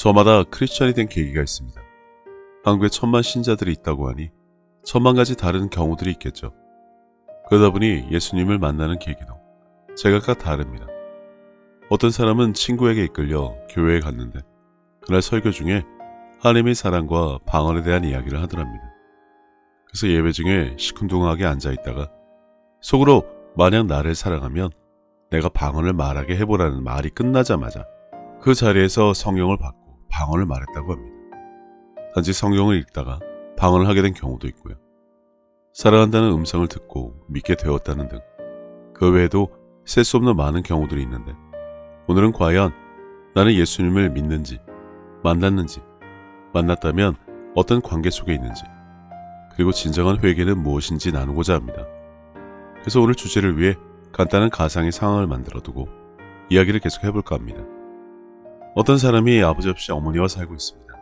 저마다 크리스천이 된 계기가 있습니다. 한국에 1000만 신자들이 있다고 하니 1000만 가지 다른 경우들이 있겠죠. 그러다 보니 예수님을 만나는 계기도 제각각 다릅니다. 어떤 사람은 친구에게 이끌려 교회에 갔는데 그날 설교 중에 하나님의 사랑과 방언에 대한 이야기를 하더랍니다. 그래서 예배 중에 시큰둥하게 앉아있다가 속으로 만약 나를 사랑하면 내가 방언을 말하게 해보라는 말이 끝나자마자 그 자리에서 성령을 받고 방언을 말했다고 합니다. 단지 성경을 읽다가 방언을 하게 된 경우도 있고요. 사랑한다는 음성을 듣고 믿게 되었다는 등 그 외에도 셀 수 없는 많은 경우들이 있는데 오늘은 과연 나는 예수님을 믿는지 만났는지 만났다면 어떤 관계 속에 있는지 그리고 진정한 회개는 무엇인지 나누고자 합니다. 그래서 오늘 주제를 위해 간단한 가상의 상황을 만들어두고 이야기를 계속 해볼까 합니다. 어떤 사람이 아버지 없이 어머니와 살고 있습니다.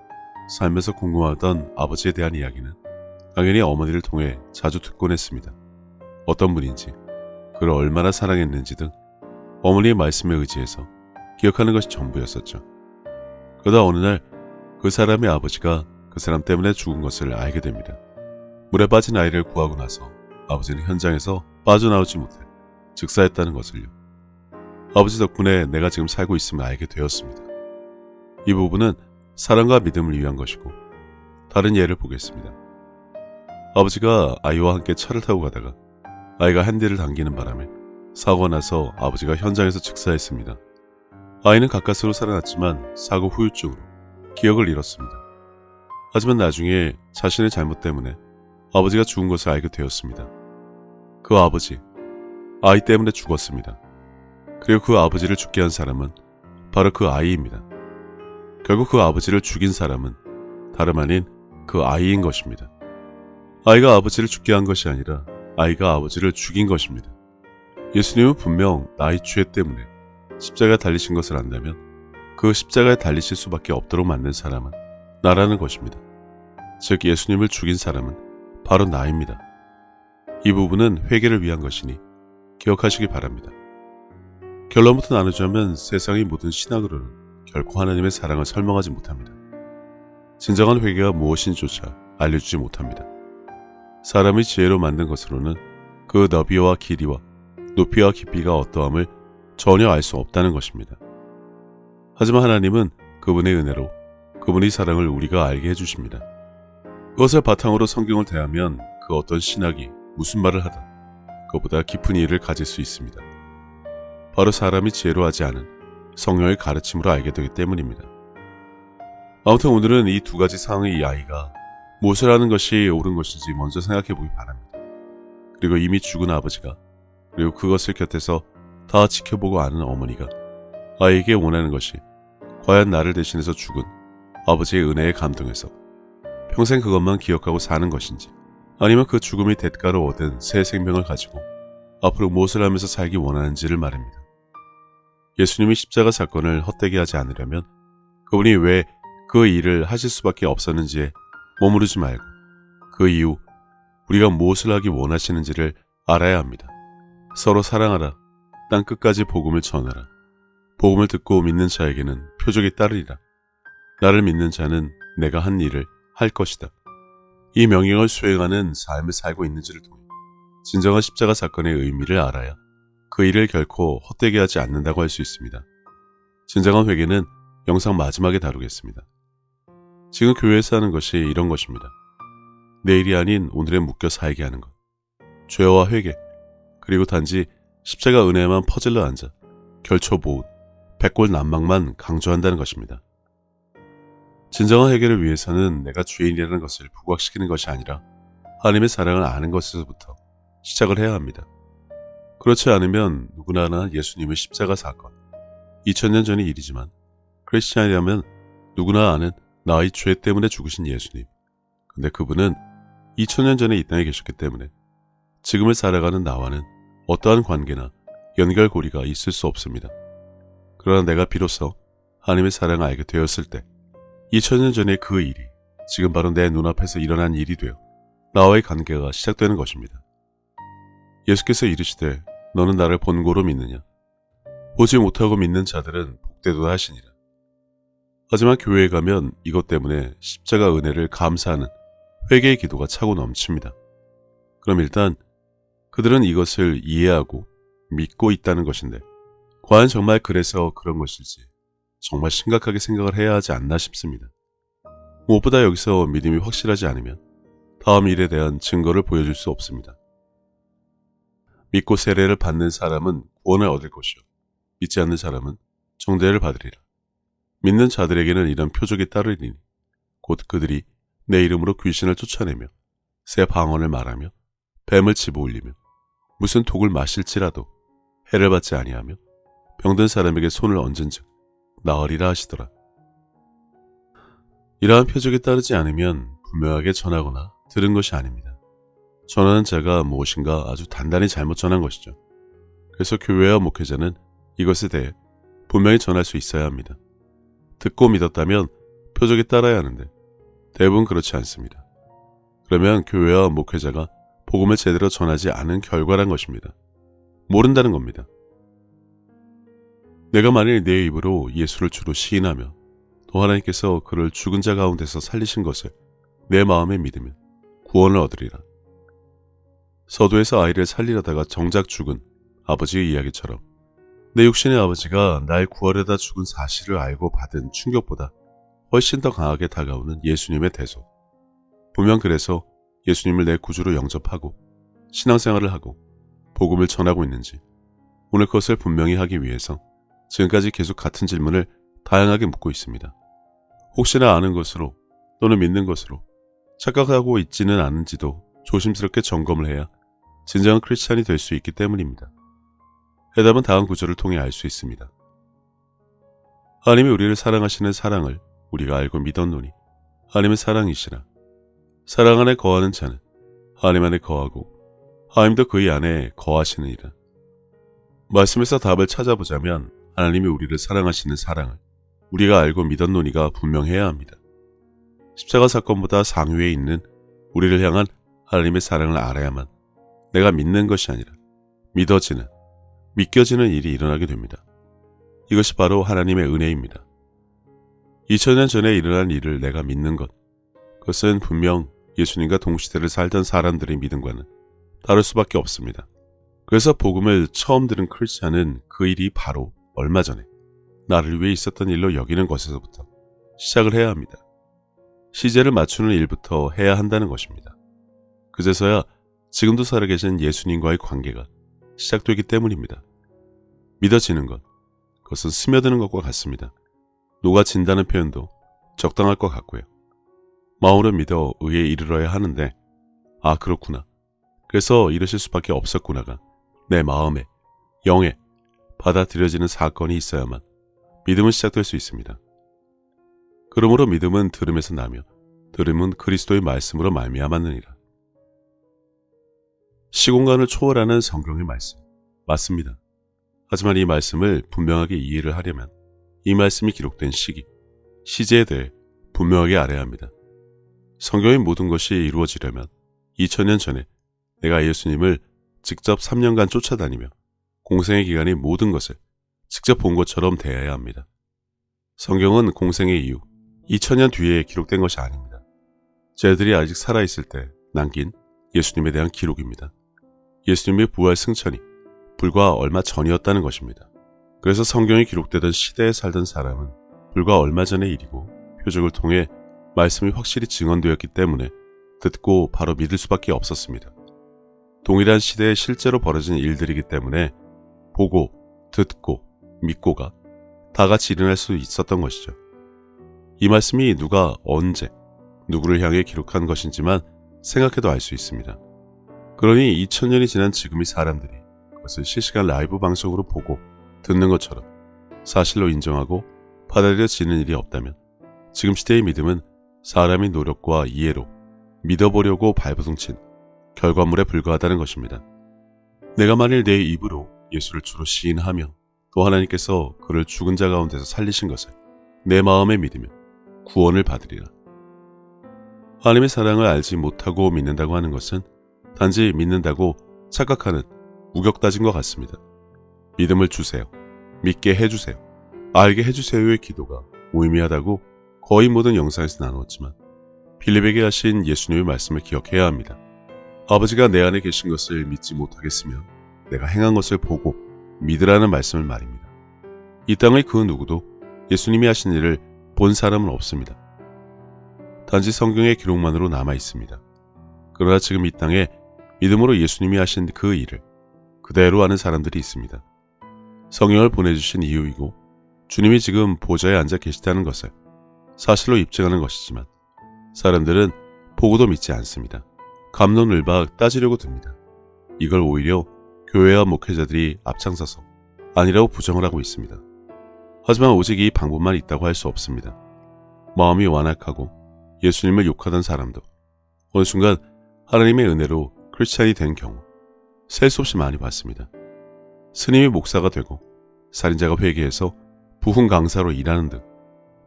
살면서 궁금하던 아버지에 대한 이야기는 당연히 어머니를 통해 자주 듣곤 했습니다. 어떤 분인지, 그를 얼마나 사랑했는지 등 어머니의 말씀에 의지해서 기억하는 것이 전부였었죠. 그러다 어느 날 그 사람의 아버지가 그 사람 때문에 죽은 것을 알게 됩니다. 물에 빠진 아이를 구하고 나서 아버지는 현장에서 빠져나오지 못해 즉사했다는 것을요. 아버지 덕분에 내가 지금 살고 있음을 알게 되었습니다. 이 부분은 사랑과 믿음을 위한 것이고 다른 예를 보겠습니다. 아버지가 아이와 함께 차를 타고 가다가 아이가 핸들을 당기는 바람에 사고가 나서 아버지가 현장에서 즉사했습니다. 아이는 가까스로 살아났지만 사고 후유증으로 기억을 잃었습니다. 하지만 나중에 자신의 잘못 때문에 아버지가 죽은 것을 알게 되었습니다. 그 아버지, 아이 때문에 죽었습니다. 그리고 그 아버지를 죽게 한 사람은 바로 그 아이입니다. 결국 그 아버지를 죽인 사람은 다름 아닌 그 아이인 것입니다. 아이가 아버지를 죽게 한 것이 아니라 아이가 아버지를 죽인 것입니다. 예수님은 분명 나의 죄 때문에 십자가에 달리신 것을 안다면 그 십자가에 달리실 수밖에 없도록 만든 사람은 나라는 것입니다. 즉 예수님을 죽인 사람은 바로 나입니다. 이 부분은 회개를 위한 것이니 기억하시기 바랍니다. 결론부터 나누자면 세상의 모든 신학으로는 결코 하나님의 사랑을 설명하지 못합니다. 진정한 회개가 무엇인지조차 알려주지 못합니다. 사람이 지혜로 만든 것으로는 그 너비와 길이와 높이와 깊이가 어떠함을 전혀 알 수 없다는 것입니다. 하지만 하나님은 그분의 은혜로 그분의 사랑을 우리가 알게 해주십니다. 그것을 바탕으로 성경을 대하면 그 어떤 신학이 무슨 말을 하든 그보다 깊은 이해를 가질 수 있습니다. 바로 사람이 지혜로 하지 않은 성령의 가르침으로 알게 되기 때문입니다. 아무튼 오늘은 이 두 가지 상황의 이 아이가 무엇을 하는 것이 옳은 것인지 먼저 생각해 보기 바랍니다. 그리고 이미 죽은 아버지가 그리고 그것을 곁에서 다 지켜보고 아는 어머니가 아이에게 원하는 것이 과연 나를 대신해서 죽은 아버지의 은혜에 감동해서 평생 그것만 기억하고 사는 것인지 아니면 그 죽음의 대가로 얻은 새 생명을 가지고 앞으로 무엇을 하면서 살기 원하는지를 말입니다. 예수님이 십자가 사건을 헛되게 하지 않으려면 그분이 왜 그 일을 하실 수밖에 없었는지에 머무르지 말고 그 이후 우리가 무엇을 하기 원하시는지를 알아야 합니다. 서로 사랑하라. 땅 끝까지 복음을 전하라. 복음을 듣고 믿는 자에게는 표적이 따르리라. 나를 믿는 자는 내가 한 일을 할 것이다. 이 명령을 수행하는 삶을 살고 있는지를 통해 진정한 십자가 사건의 의미를 알아야 그 일을 결코 헛되게 하지 않는다고 할 수 있습니다. 진정한 회개는 영상 마지막에 다루겠습니다. 지금 교회에서 하는 것이 이런 것입니다. 내일이 아닌 오늘에 묶여 살게 하는 것. 죄와 회개, 그리고 단지 십자가 은혜에만 퍼질러 앉아 결초보웃, 백골난방만 강조한다는 것입니다. 진정한 해결을 위해서는 내가 죄인이라는 것을 부각시키는 것이 아니라 하나님의 사랑을 아는 것에서부터 시작을 해야 합니다. 그렇지 않으면 누구나 아는 예수님의 십자가 사건, 2000년 전의 일이지만 크리스찬이라면 누구나 아는 나의 죄 때문에 죽으신 예수님. 근데 그분은 2000년 전에 이 땅에 계셨기 때문에 지금을 살아가는 나와는 어떠한 관계나 연결고리가 있을 수 없습니다. 그러나 내가 비로소 하나님의 사랑을 알게 되었을 때 2000년 전의 그 일이 지금 바로 내 눈앞에서 일어난 일이 되어 나와의 관계가 시작되는 것입니다. 예수께서 이르시되 너는 나를 본고로 믿느냐? 보지 못하고 믿는 자들은 복되도다 하시니라. 하지만 교회에 가면 이것 때문에 십자가 은혜를 감사하는 회개의 기도가 차고 넘칩니다. 그럼 일단 그들은 이것을 이해하고 믿고 있다는 것인데 과연 정말 그래서 그런 것일지 정말 심각하게 생각을 해야 하지 않나 싶습니다. 무엇보다 여기서 믿음이 확실하지 않으면 다음 일에 대한 증거를 보여줄 수 없습니다. 믿고 세례를 받는 사람은 구원을 얻을 것이요 믿지 않는 사람은 정죄를 받으리라. 믿는 자들에게는 이런 표적이 따르리니 곧 그들이 내 이름으로 귀신을 쫓아내며 새 방언을 말하며 뱀을 집어올리며 무슨 독을 마실지라도 해를 받지 아니하며 병든 사람에게 손을 얹은즉 나으리라 하시더라. 이러한 표적이 따르지 않으면 분명하게 전하거나 들은 것이 아닙니다. 전하는 자가 무엇인가 아주 단단히 잘못 전한 것이죠. 그래서 교회와 목회자는 이것에 대해 분명히 전할 수 있어야 합니다. 듣고 믿었다면 표적이 따라야 하는데 대부분 그렇지 않습니다. 그러면 교회와 목회자가 복음을 제대로 전하지 않은 결과란 것입니다. 모른다는 겁니다. 내가 만일 내 입으로 예수를 주로 시인하며 또 하나님께서 그를 죽은 자 가운데서 살리신 것을 내 마음에 믿으면 구원을 얻으리라. 서도에서 아이를 살리려다가 정작 죽은 아버지의 이야기처럼 내 육신의 아버지가 날 구하려다 죽은 사실을 알고 받은 충격보다 훨씬 더 강하게 다가오는 예수님의 대소. 분명 그래서 예수님을 내 구주로 영접하고 신앙생활을 하고 복음을 전하고 있는지 오늘 그것을 분명히 하기 위해서 지금까지 계속 같은 질문을 다양하게 묻고 있습니다. 혹시나 아는 것으로 또는 믿는 것으로 착각하고 있지는 않은지도 조심스럽게 점검을 해야 진정한 크리스찬이 될 수 있기 때문입니다. 해답은 다음 구절을 통해 알 수 있습니다. 하나님이 우리를 사랑하시는 사랑을 우리가 알고 믿었노니 하나님은 사랑이시라. 사랑 안에 거하는 자는 하나님 안에 거하고 하나님도 그의 안에 거하시느니라. 말씀에서 답을 찾아보자면 하나님이 우리를 사랑하시는 사랑을 우리가 알고 믿었노니가 분명해야 합니다. 십자가 사건보다 상위에 있는 우리를 향한 하나님의 사랑을 알아야만 내가 믿는 것이 아니라 믿어지는, 믿겨지는 일이 일어나게 됩니다. 이것이 바로 하나님의 은혜입니다. 2000년 전에 일어난 일을 내가 믿는 것, 그것은 분명 예수님과 동시대를 살던 사람들의 믿음과는 다를 수밖에 없습니다. 그래서 복음을 처음 들은 크리스찬은 그 일이 바로 얼마 전에 나를 위해 있었던 일로 여기는 것에서부터 시작을 해야 합니다. 시제를 맞추는 일부터 해야 한다는 것입니다. 그제서야 지금도 살아계신 예수님과의 관계가 시작되기 때문입니다. 믿어지는 것, 그것은 스며드는 것과 같습니다. 녹아진다는 표현도 적당할 것 같고요. 마음으로 믿어 의에 이르러야 하는데 아 그렇구나. 그래서 이러실 수밖에 없었구나가 내 마음에, 영에 받아들여지는 사건이 있어야만 믿음은 시작될 수 있습니다. 그러므로 믿음은 들음에서 나며 들음은 그리스도의 말씀으로 말미암았느니라. 시공간을 초월하는 성경의 말씀 맞습니다. 하지만 이 말씀을 분명하게 이해를 하려면 이 말씀이 기록된 시기, 시제에 대해 분명하게 알아야 합니다. 성경의 모든 것이 이루어지려면 2000년 전에 내가 예수님을 직접 3년간 쫓아다니며 공생의 기간의 모든 것을 직접 본 것처럼 대해야 합니다. 성경은 공생의 이후 2000년 뒤에 기록된 것이 아닙니다. 쟤들이 아직 살아있을 때 남긴 예수님에 대한 기록입니다. 예수님의 부활 승천이 불과 얼마 전이었다는 것입니다. 그래서 성경이 기록되던 시대에 살던 사람은 불과 얼마 전의 일이고 표적을 통해 말씀이 확실히 증언되었기 때문에 듣고 바로 믿을 수밖에 없었습니다. 동일한 시대에 실제로 벌어진 일들이기 때문에 보고, 듣고, 믿고가 다 같이 일어날 수 있었던 것이죠. 이 말씀이 누가 언제, 누구를 향해 기록한 것인지만 생각해도 알 수 있습니다. 그러니 2000년이 지난 지금 이 사람들이 그것을 실시간 라이브 방송으로 보고 듣는 것처럼 사실로 인정하고 받아들여지는 일이 없다면 지금 시대의 믿음은 사람의 노력과 이해로 믿어보려고 발버둥친 결과물에 불과하다는 것입니다. 내가 만일 내 입으로 예수를 주로 시인하며 또 하나님께서 그를 죽은 자 가운데서 살리신 것을 내 마음에 믿으며 구원을 받으리라. 하나님의 사랑을 알지 못하고 믿는다고 하는 것은 단지 믿는다고 착각하는 우격다짐과 같습니다. 믿음을 주세요. 믿게 해주세요. 알게 해주세요의 기도가 무의미하다고 거의 모든 영상에서 나누었지만 빌립에게 하신 예수님의 말씀을 기억해야 합니다. 아버지가 내 안에 계신 것을 믿지 못하겠으면 내가 행한 것을 보고 믿으라는 말씀을 말입니다. 이 땅의 그 누구도 예수님이 하신 일을 본 사람은 없습니다. 단지 성경의 기록만으로 남아 있습니다. 그러나 지금 이 땅에 믿음으로 예수님이 하신 그 일을 그대로 아는 사람들이 있습니다. 성령을 보내주신 이유이고 주님이 지금 보좌에 앉아 계시다는 것을 사실로 입증하는 것이지만 사람들은 보고도 믿지 않습니다. 갑론을박 따지려고 듭니다. 이걸 오히려 교회와 목회자들이 앞장서서 아니라고 부정을 하고 있습니다. 하지만 오직 이 방법만 있다고 할 수 없습니다. 마음이 완악하고 예수님을 욕하던 사람도 어느 순간 하나님의 은혜로 크리스찬이 된 경우 셀 수 없이 많이 봤습니다. 스님이 목사가 되고 살인자가 회개해서 부흥 강사로 일하는 등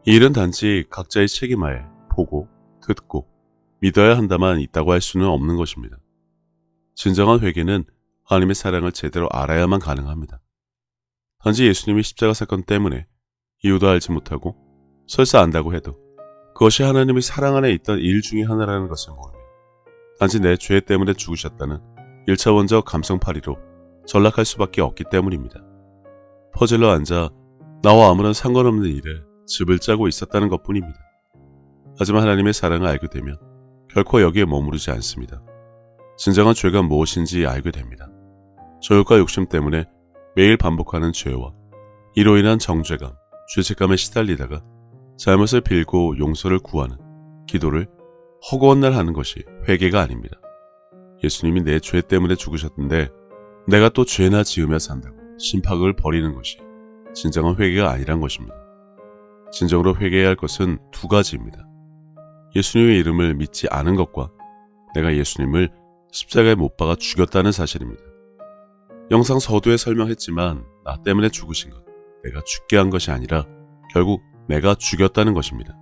이 일은 단지 각자의 책임하에 보고 듣고 믿어야 한다만 있다고 할 수는 없는 것입니다. 진정한 회개는 하나님의 사랑을 제대로 알아야만 가능합니다. 단지 예수님이 십자가 사건 때문에 이유도 알지 못하고 설사 안다고 해도 그것이 하나님의 사랑 안에 있던 일 중에 하나라는 것을 모르며 단지 내 죄 때문에 죽으셨다는 1차원적 감성팔이로 전락할 수밖에 없기 때문입니다. 퍼즐로 앉아 나와 아무런 상관없는 일에 즙을 짜고 있었다는 것뿐입니다. 하지만 하나님의 사랑을 알게 되면 결코 여기에 머무르지 않습니다. 진정한 죄가 무엇인지 알게 됩니다. 저욕과 욕심 때문에 매일 반복하는 죄와 이로 인한 정죄감, 죄책감에 시달리다가 잘못을 빌고 용서를 구하는 기도를 허구한 날 하는 것이 회개가 아닙니다. 예수님이 내 죄 때문에 죽으셨는데 내가 또 죄나 지으며 산다고 심팍을 버리는 것이 진정한 회개가 아니란 것입니다. 진정으로 회개해야 할 것은 두 가지입니다. 예수님의 이름을 믿지 않은 것과 내가 예수님을 십자가에 못 박아 죽였다는 사실입니다. 영상 서두에 설명했지만 나 때문에 죽으신 것, 내가 죽게 한 것이 아니라 결국 내가 죽였다는 것입니다.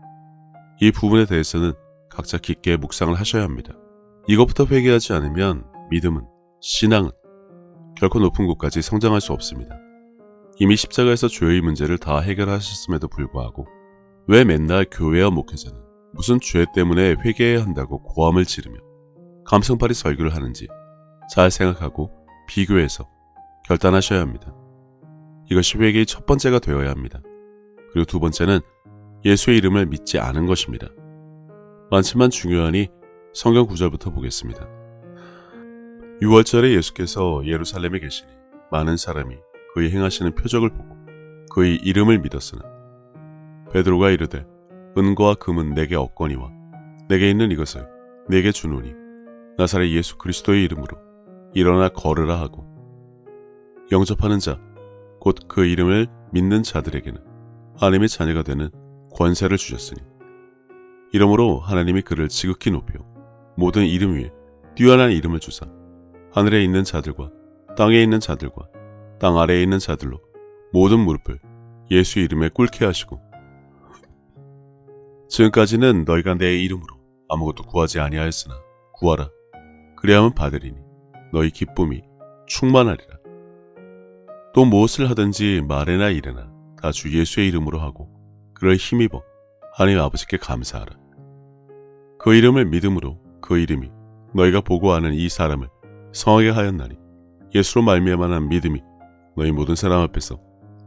이 부분에 대해서는 각자 깊게 묵상을 하셔야 합니다. 이것부터 회개하지 않으면 믿음은, 신앙은 결코 높은 곳까지 성장할 수 없습니다. 이미 십자가에서 죄의 문제를 다 해결하셨음에도 불구하고 왜 맨날 교회와 목회자는 무슨 죄 때문에 회개해야 한다고 고함을 지르며 감성팔이 설교를 하는지 잘 생각하고 비교해서 결단하셔야 합니다. 이것이 회개의 첫 번째가 되어야 합니다. 그리고 두 번째는 예수의 이름을 믿지 않은 것입니다. 많지만 중요하니 성경 구절부터 보겠습니다. 6월절에 예수께서 예루살렘에 계시니 많은 사람이 그의 행하시는 표적을 보고 그의 이름을 믿었으나 베드로가 이르되 은과 금은 내게 없거니와 내게 있는 이것을 내게 주노니 나사렛 예수 그리스도의 이름으로 일어나 걸으라 하고 영접하는 자 곧 그 이름을 믿는 자들에게는 하나님의 자녀가 되는 권세를 주셨으니 이러므로 하나님이 그를 지극히 높여 모든 이름 위에 뛰어난 이름을 주사 하늘에 있는 자들과 땅에 있는 자들과 땅 아래에 있는 자들로 모든 무릎을 예수 이름에 꿇게 하시고 지금까지는 너희가 내 이름으로 아무것도 구하지 아니하였으나 구하라 그리하면 받으리니 너희 기쁨이 충만하리라. 또 무엇을 하든지 말에나 일에나 다 주 예수의 이름으로 하고 그를 힘입어 하나님 아버지께 감사하라. 그 이름을 믿음으로 그 이름이 너희가 보고 아는 이 사람을 성하게 하였나니 예수로 말미암아 믿음이 너희 모든 사람 앞에서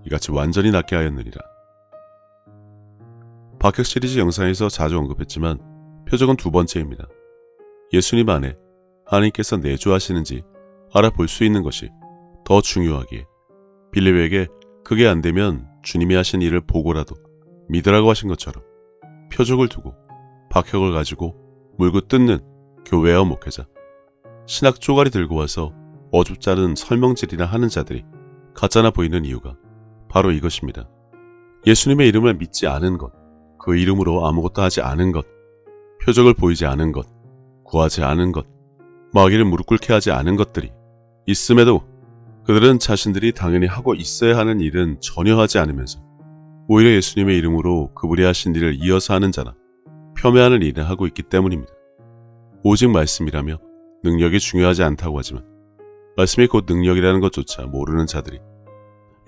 이같이 완전히 낫게 하였느니라. 박혁 시리즈 영상에서 자주 언급했지만 표적은 두 번째입니다. 예수님 안에 하나님께서 내주하시는지 알아볼 수 있는 것이 더 중요하기에 빌립에게 그게 안 되면 주님이 하신 일을 보고라도 믿으라고 하신 것처럼 표적을 두고 박혁을 가지고 물고 뜯는 교회와 목회자, 신학 쪼가리 들고 와서 어줍잖은 설명질이나 하는 자들이 가짜나 보이는 이유가 바로 이것입니다. 예수님의 이름을 믿지 않은 것, 그 이름으로 아무것도 하지 않은 것, 표적을 보이지 않은 것, 구하지 않은 것, 마귀를 무릎 꿇게 하지 않은 것들이 있음에도 그들은 자신들이 당연히 하고 있어야 하는 일은 전혀 하지 않으면서 오히려 예수님의 이름으로 그분이 하신 일을 이어서 하는 자나 폄훼하는 일을 하고 있기 때문입니다. 오직 말씀이라며 능력이 중요하지 않다고 하지만 말씀이 곧 능력이라는 것조차 모르는 자들이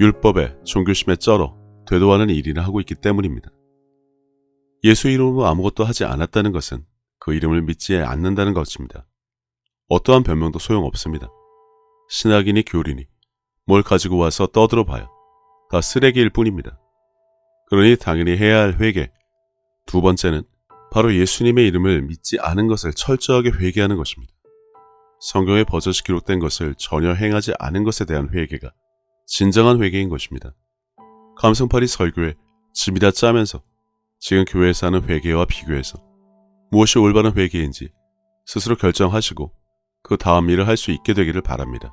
율법에 종교심에 쩔어 되도하는 일이나 하고 있기 때문입니다. 예수 이름으로 아무것도 하지 않았다는 것은 그 이름을 믿지 않는다는 것입니다. 어떠한 변명도 소용없습니다. 신학인이 교리니 뭘 가지고 와서 떠들어 봐야 다 쓰레기일 뿐입니다. 그러니 당연히 해야 할 회개. 두 번째는 바로 예수님의 이름을 믿지 않은 것을 철저하게 회개하는 것입니다. 성경에 버젓이 기록된 것을 전혀 행하지 않은 것에 대한 회개가 진정한 회개인 것입니다. 감성팔이 설교에 짐이다 짜면서 지금 교회에서 하는 회개와 비교해서 무엇이 올바른 회개인지 스스로 결정하시고 그 다음 일을 할 수 있게 되기를 바랍니다.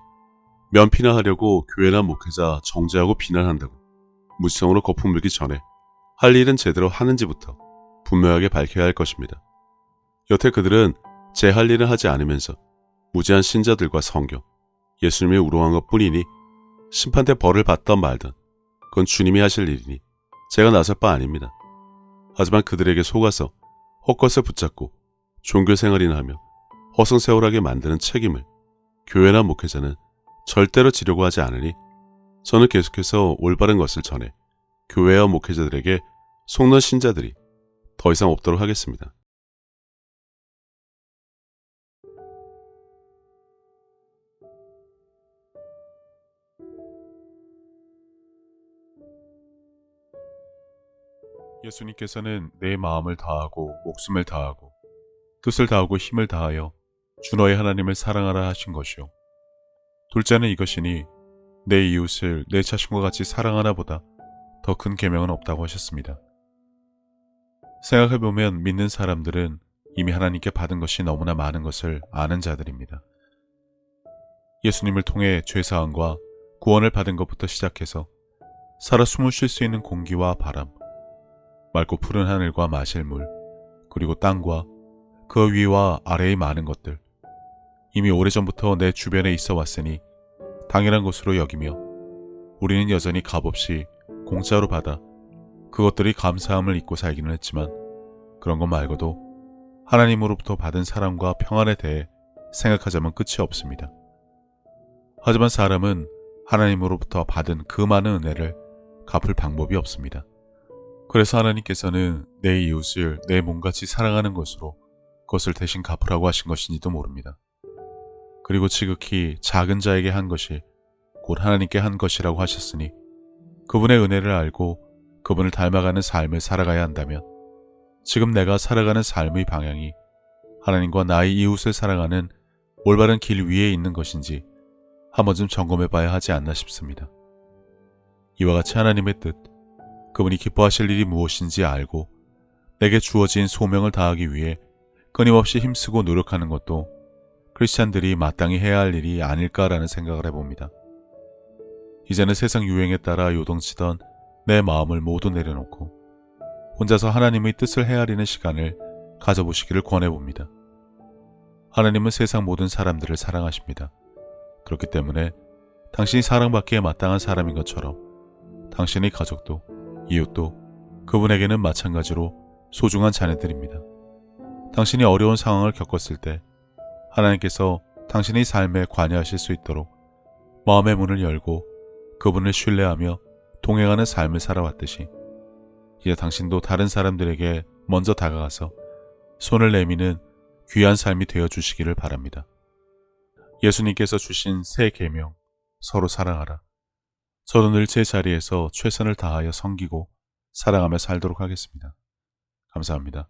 면피나 하려고 교회나 목회자 정죄하고 비난한다고 무지성으로 거품 물기 전에 할 일은 제대로 하는지부터 분명하게 밝혀야 할 것입니다. 여태 그들은 제 할 일은 하지 않으면서 무지한 신자들과 성경, 예수님이 우롱한 것 뿐이니 심판 때 벌을 받던 말든 그건 주님이 하실 일이니 제가 나설 바 아닙니다. 하지만 그들에게 속아서 헛것을 붙잡고 종교생활이나 하며 허송세월하게 만드는 책임을 교회나 목회자는 절대로 지려고 하지 않으니 저는 계속해서 올바른 것을 전해 교회와 목회자들에게 속는 신자들이 더 이상 없도록 하겠습니다. 예수님께서는 내 마음을 다하고 목숨을 다하고 뜻을 다하고 힘을 다하여 주 너의 하나님을 사랑하라 하신 것이요. 둘째는 이것이니 내 이웃을 내 자신과 같이 사랑하나 보다 더 큰 계명은 없다고 하셨습니다. 생각해보면 믿는 사람들은 이미 하나님께 받은 것이 너무나 많은 것을 아는 자들입니다. 예수님을 통해 죄사함과 구원을 받은 것부터 시작해서 살아 숨을 쉴 수 있는 공기와 바람, 맑고 푸른 하늘과 마실 물, 그리고 땅과 그 위와 아래의 많은 것들, 이미 오래전부터 내 주변에 있어 왔으니 당연한 것으로 여기며 우리는 여전히 값없이 공짜로 받아 그것들이 감사함을 잊고 살기는 했지만 그런 것 말고도 하나님으로부터 받은 사랑과 평안에 대해 생각하자면 끝이 없습니다. 하지만 사람은 하나님으로부터 받은 그 많은 은혜를 갚을 방법이 없습니다. 그래서 하나님께서는 내 이웃을 내 몸같이 사랑하는 것으로 그것을 대신 갚으라고 하신 것인지도 모릅니다. 그리고 지극히 작은 자에게 한 것이 곧 하나님께 한 것이라고 하셨으니 그분의 은혜를 알고 그분을 닮아가는 삶을 살아가야 한다면 지금 내가 살아가는 삶의 방향이 하나님과 나의 이웃을 사랑하는 올바른 길 위에 있는 것인지 한 번쯤 점검해 봐야 하지 않나 싶습니다. 이와 같이 하나님의 뜻, 그분이 기뻐하실 일이 무엇인지 알고 내게 주어진 소명을 다하기 위해 끊임없이 힘쓰고 노력하는 것도 크리스찬들이 마땅히 해야 할 일이 아닐까라는 생각을 해봅니다. 이제는 세상 유행에 따라 요동치던 내 마음을 모두 내려놓고 혼자서 하나님의 뜻을 헤아리는 시간을 가져보시기를 권해봅니다. 하나님은 세상 모든 사람들을 사랑하십니다. 그렇기 때문에 당신이 사랑받기에 마땅한 사람인 것처럼 당신의 가족도 이웃도 그분에게는 마찬가지로 소중한 자녀들입니다. 당신이 어려운 상황을 겪었을 때 하나님께서 당신의 삶에 관여하실 수 있도록 마음의 문을 열고 그분을 신뢰하며 동행하는 삶을 살아왔듯이 이제 당신도 다른 사람들에게 먼저 다가가서 손을 내미는 귀한 삶이 되어주시기를 바랍니다. 예수님께서 주신 새 계명, 서로 사랑하라. 저도 늘 제 자리에서 최선을 다하여 섬기고 사랑하며 살도록 하겠습니다. 감사합니다.